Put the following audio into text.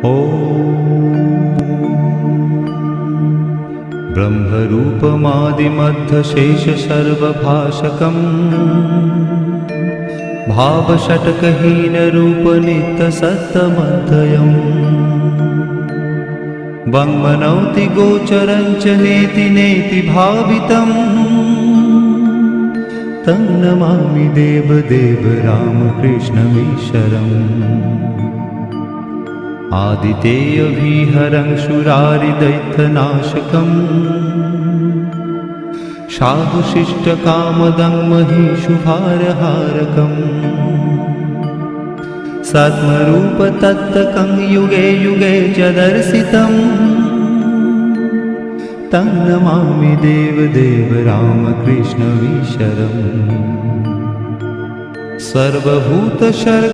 ब्रह्मरूपमादिमध्यशेषसर्वभाषकम् भावषट्कहीनरूपनित्यसत्तमद्वयम् वङ्मनौति गोचरं च नेति नेति भावितम् तं नमामि देवदेव रामकृष्णमीश्वरम् आदितेयविहरं शूरारिदैत्यनाशकम् साधुशिष्टकामदं महिषुभारहारकम् सद्मरूपतत्तकं युगे युगे च दर्शितम् तं नमामि देवदेव रामकृष्णमीश्वरम् सर्वभूतशर्